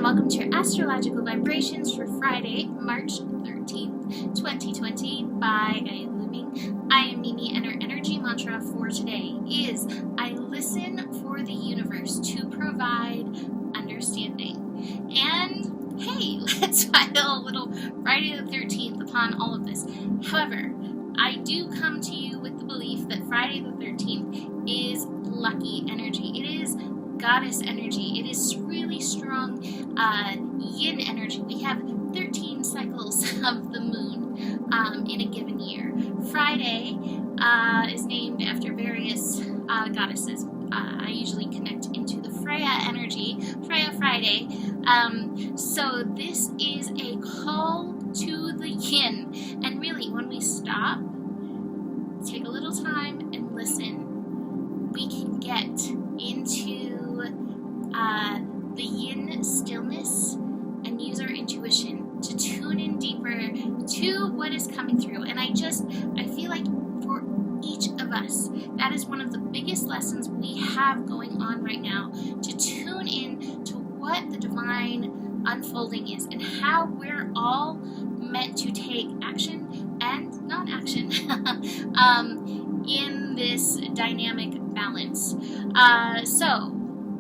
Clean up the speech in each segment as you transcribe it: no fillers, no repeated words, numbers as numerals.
welcome to your astrological vibrations for Friday, March 13th, 2020 by Gaia Looming. I am Mimi, and our energy mantra for today is, I listen for the universe to provide understanding. And hey, let's file a little Friday the 13th upon all of this. However, I do come to you with the belief that Friday the 13th is lucky energy. It is goddess energy. It is really strong yin energy. We have 13 cycles of the moon in a given year. Friday is named after various goddesses. I usually connect into the Freya energy, Freya Friday. So this is a call to the yin. And really, when we stop, take a little time and listen, we can get into the yin stillness and use our intuition to tune in deeper to what is coming through. And I feel like for each of us, that is one of the biggest lessons we have going on right now, to tune in to what the divine unfolding is and how we're all meant to take action and non-action in this dynamic balance. So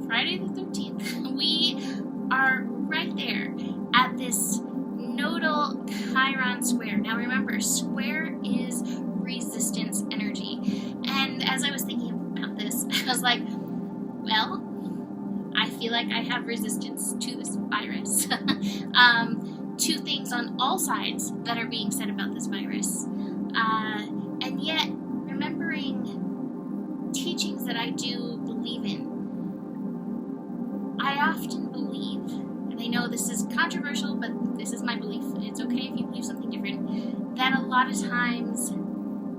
Friday the 13th, we are right there at this nodal Chiron square. Now remember, square is resistance energy. And as I was thinking about this, I was like, well, I feel like I have resistance to this virus. Two things on all sides that are being said about this virus. And yet, remembering teachings that I do believe in, I often believe, and I know this is controversial, but this is my belief, and it's okay if you believe something different, that a lot of times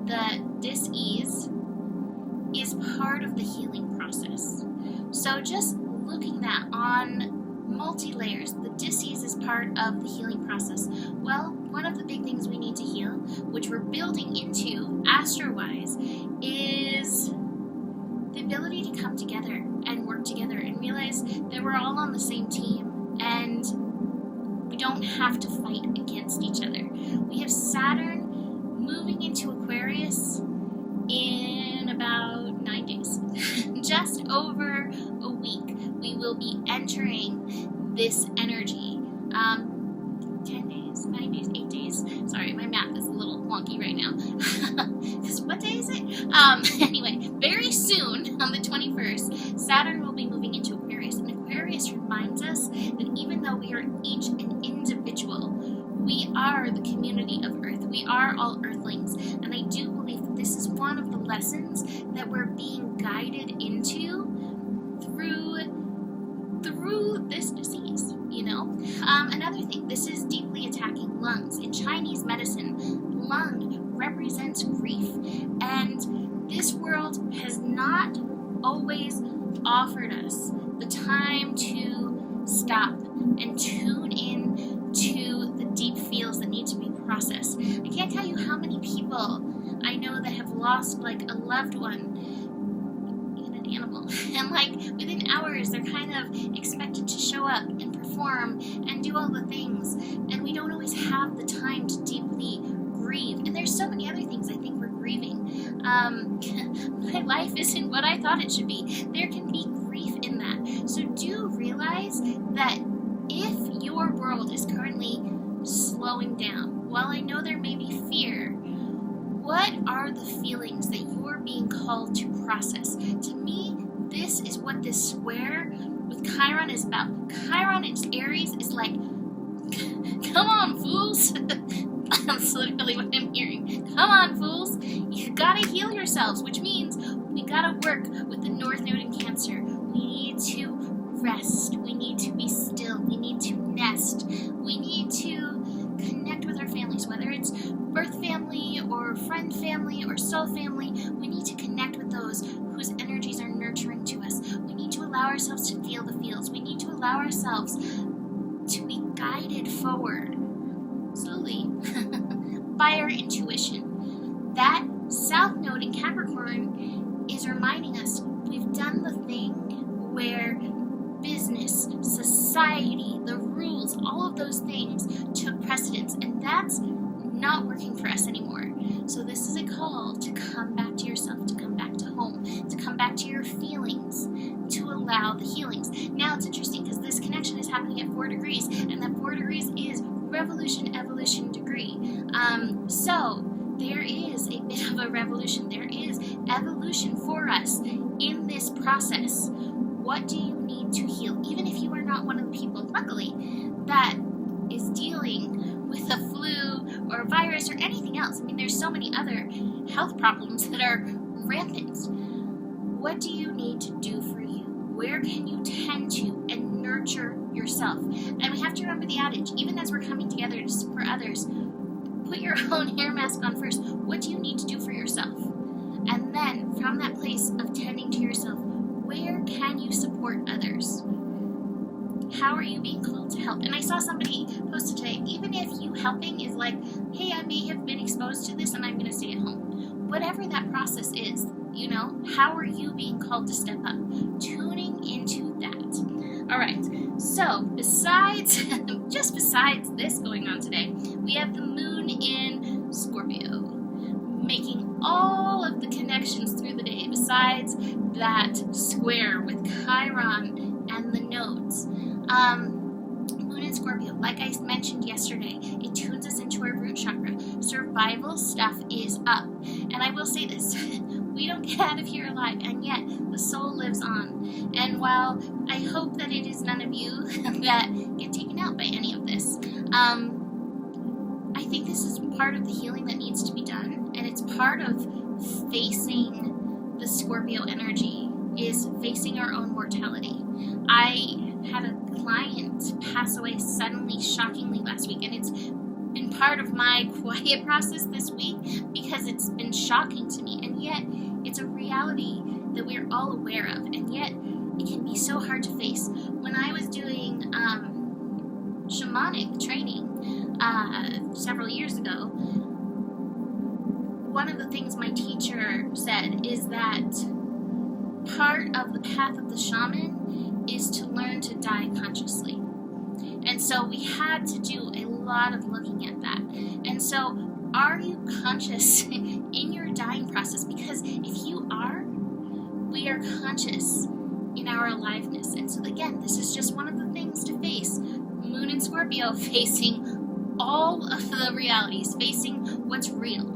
the dis-ease is part of the healing process. So just looking that on multi-layers, the dis-ease is part of the healing process. Well, one of the big things we need to heal, which we're building into astro-wise, is the ability to come together and work together and realize that we're all on the same team and we don't have to fight against each other. We have Saturn moving into Aquarius in about 9 days. Just over a week, we will be entering this energy. 10 days, 9 days, 8 days. Sorry, my math is a little wonky right now. Because what day is it? Anyway, very soon, on the 21st, Saturn will be moving into Aquarius. And Aquarius reminds us that even though we are each an individual, we are the community of Earth. We are all Earthlings. And I do believe that this is one of the lessons that we're being guided into through this disease, you know? Another thing, this is deeply attacking lungs. In Chinese medicine, lung represents grief. And this world has not always offered us the time to stop and tune in to the deep feels that need to be processed. I can't tell you how many people I know that have lost like a loved one in an animal. And like within hours, they're kind of expected to show up and perform and do all the things. And we don't always have the time to deeply grieve. And there's so many other things I think we're grieving. My life isn't what I thought it should be. There can be grief in that. So do realize that if your world is currently slowing down, while I know there may be fear, what are the feelings that you're being called to process? To me, this is what this square with Chiron is about. Chiron in Aries is like, come on, fools. That's literally what I'm hearing. Come on, fools. You gotta heal yourselves, which means we gotta work with the North Node in Cancer. We need to rest. We need to be still. We need to nest. We need to connect with our families, whether it's birth family or friend family or soul family. We need to connect with those whose energies are nurturing to us. We need to allow ourselves to feel the feels. We need to allow ourselves to be guided forward slowly by our intuition. That South Node in Capricorn is reminding us we've done the thing where business, society, the all of those things took precedence, and that's not working for us anymore. So this is a call to come back to yourself, to come back to home, to come back to your feelings, to allow the healings. Now it's interesting because this connection is happening at 4 degrees, and that 4 degrees is revolution, evolution degree. So there is a bit of a revolution. There is evolution for us in this process. What do you need to heal? Even if you are not one of the people, luckily, that is dealing with a flu or a virus or anything else. I mean, there's so many other health problems that are rampant. What do you need to do for you? Where can you tend to and nurture yourself? And we have to remember the adage, even as we're coming together to support others, put your own hair mask on first. What do you need to do for yourself? And then from that place of tending to yourself, where can you support others? How are you being called to help? And I saw somebody post today, even if you helping is like, hey, I may have been exposed to this and I'm going to stay at home. Whatever that process is, how are you being called to step up? Tuning into that. All right, so besides this going on today, we have the moon in Scorpio, making all of the connections through the day, besides that square with Chiron and the nodes. Moon in Scorpio, like I mentioned yesterday, it tunes us into our root chakra. Survival stuff is up. And I will say this, we don't get out of here alive, and yet the soul lives on. And while I hope that it is none of you that get taken out by any of this, I think this is part of the healing that needs to be done, and it's part of facing the Scorpio energy, is facing our own mortality. I had a client pass away suddenly, shockingly last week, and it's been part of my quiet process this week because it's been shocking to me, and yet it's a reality that we're all aware of, and yet it can be so hard to face. When I was doing shamanic training several years ago, one of the things my teacher said is that part of the path of the shaman is to learn to die consciously. And so we had to do a lot of looking at that. And so, are you conscious in your dying process? Because if you are, we are conscious in our aliveness. And so again, this is just one of the things to face. Moon in Scorpio, facing all of the realities, facing what's real.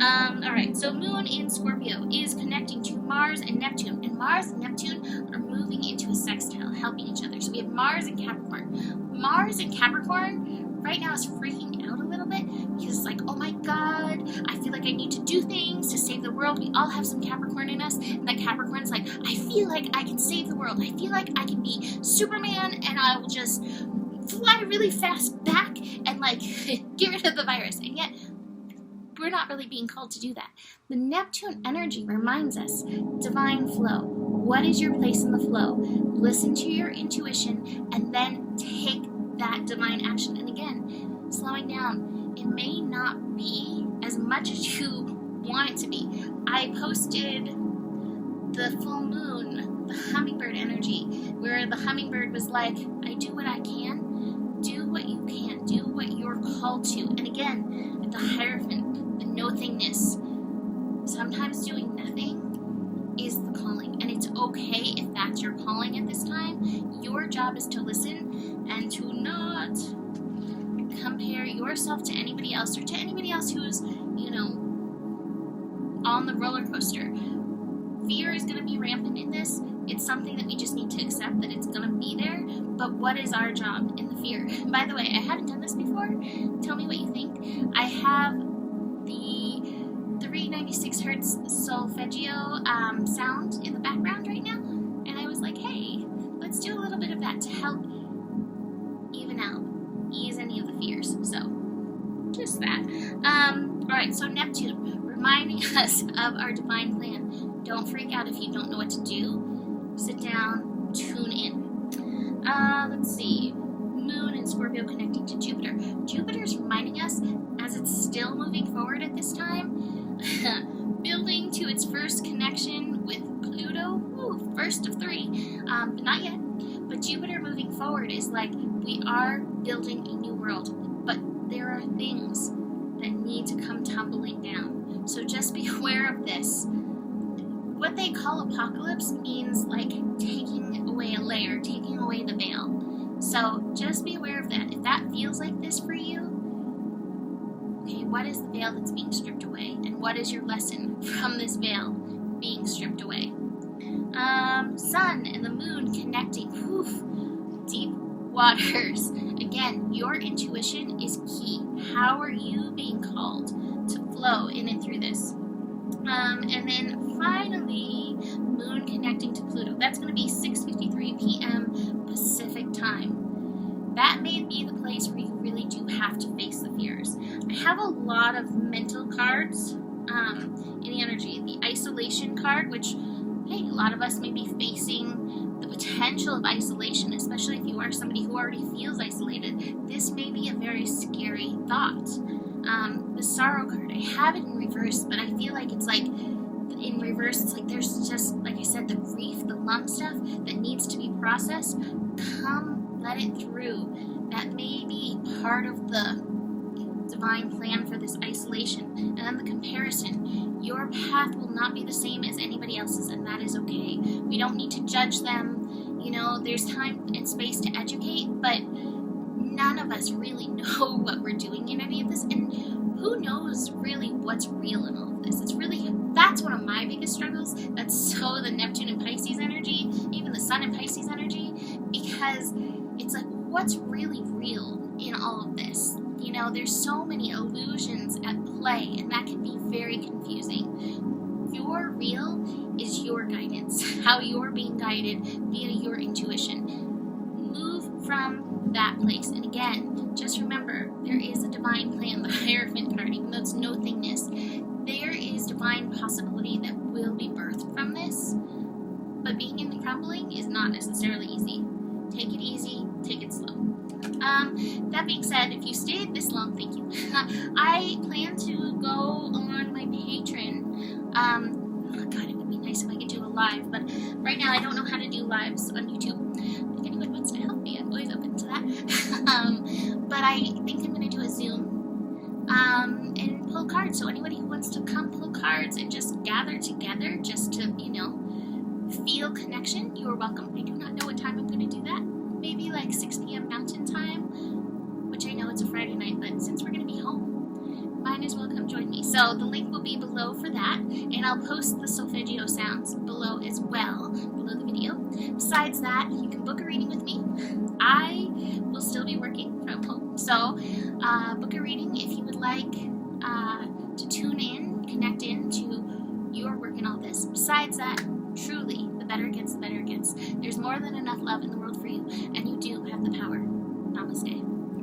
Alright, so Moon in Scorpio is connecting to Mars and Neptune, and Mars and Neptune are moving into a sextile, helping each other. So we have Mars and Capricorn. Mars and Capricorn right now is freaking out a little bit because it's like, oh my god, I feel like I need to do things to save the world. We all have some Capricorn in us, and that Capricorn's like, I feel like I can save the world. I feel like I can be Superman, and I will just fly really fast back and like get rid of the virus. And yet we're not really being called to do that. The Neptune energy reminds us, divine flow. What is your place in the flow? Listen to your intuition and then take that divine action. And again, slowing down. It may not be as much as you want it to be. I posted the full moon, the hummingbird energy, where the hummingbird was like, I do what I can. Do what you can. Do what you're called to. And again, the Hierophant, the no-thingness. Sometimes doing nothing is the calling. And it's okay if that's your calling at this time. Your job is to listen and to not compare yourself to anybody else or to anybody else who's, on the roller coaster. Fear is going to be rampant in this. It's something that we just need to accept that it's going to be there. But what is our job in the fear? By the way, I haven't done this before. Tell me what you think. I have the 396 hertz solfeggio sound in the background right now. And I was like, hey, let's do a little bit of that to help even out, ease any of the fears. So, just that. Alright, so Neptune, reminding us of our divine plan. Don't freak out if you don't know what to do. Sit down, tune in. Let's see. Moon and Scorpio connecting to Jupiter. Jupiter's reminding us, as it's still moving forward at this time, building to its first connection with Pluto. Ooh, first of 3. But not yet. But with Jupiter moving forward is like, we are building a new world, but there are things that need to come tumbling down. So just be aware of this. What they call apocalypse means like taking away a layer, taking away the veil. So just be aware of that. If that feels like this for you, okay, what is the veil that's being stripped away? And what is your lesson from this veil being stripped away? Sun and the moon connecting. Deep waters. Again, your intuition is key. How are you being called to flow in and through this? And then finally, moon connecting to Pluto. That's going to be 6:53 p.m. Pacific time. That may be the place where you really do have to face the fears. I have a lot of mental cards in the energy. The isolation card, which, hey, a lot of us may be facing the potential of isolation, especially if you are somebody who already feels isolated. This may be a very scary thought. The sorrow card, I have it in reverse, but I feel like it's like, in reverse, it's like there's just, like I said, the grief, the lump stuff that needs to be processed. Come, let it through. That may be part of the divine plan for this isolation. And then the comparison. Your path will not be the same as anybody else's, and that is okay. We don't need to judge them. You know, there's time and space to educate, but none of us really know what we're doing in any of this, and who knows really what's real in all of this. It's really, that's one of my biggest struggles. That's so the Neptune and Pisces energy, even the Sun and Pisces energy, because it's like, what's really real in all of this? You know, there's so many illusions at play, and that can be very confusing. Your real is your guidance, how you're being guided via your intuition. Move from that place. And again, just remember, there is a divine plan, the Hierophant card, even though it's no thingness. There is divine possibility that will be birthed from this, but being in the crumbling is not necessarily easy. Take it easy, take it slow. That being said, if you stayed this long, thank you. I plan to go on my Patreon. Oh God, it would be nice if I could do a live, but right now I don't know how to do lives on YouTube. If anyone wants to help me, I'm always open to that. But I think I'm going to do a Zoom and pull cards. So anybody who wants to come pull cards and just gather together, just to, you know, feel connection, you are welcome. I do not know what time I'm going to do that. Maybe like 6 p.m. Mountain Time, which I know it's a Friday night, but since we're going to be home, might as well come join me. So the link will be below for that, and I'll post the solfeggio sounds below as well, below the video. Besides that, you can book a reading with me. I will still be working from home, so book a reading if you would like to tune in, connect in to your work and all this. Besides that, truly, the better it gets, the better it gets. There's more than enough love in the world for you, and you do have the power. Namaste.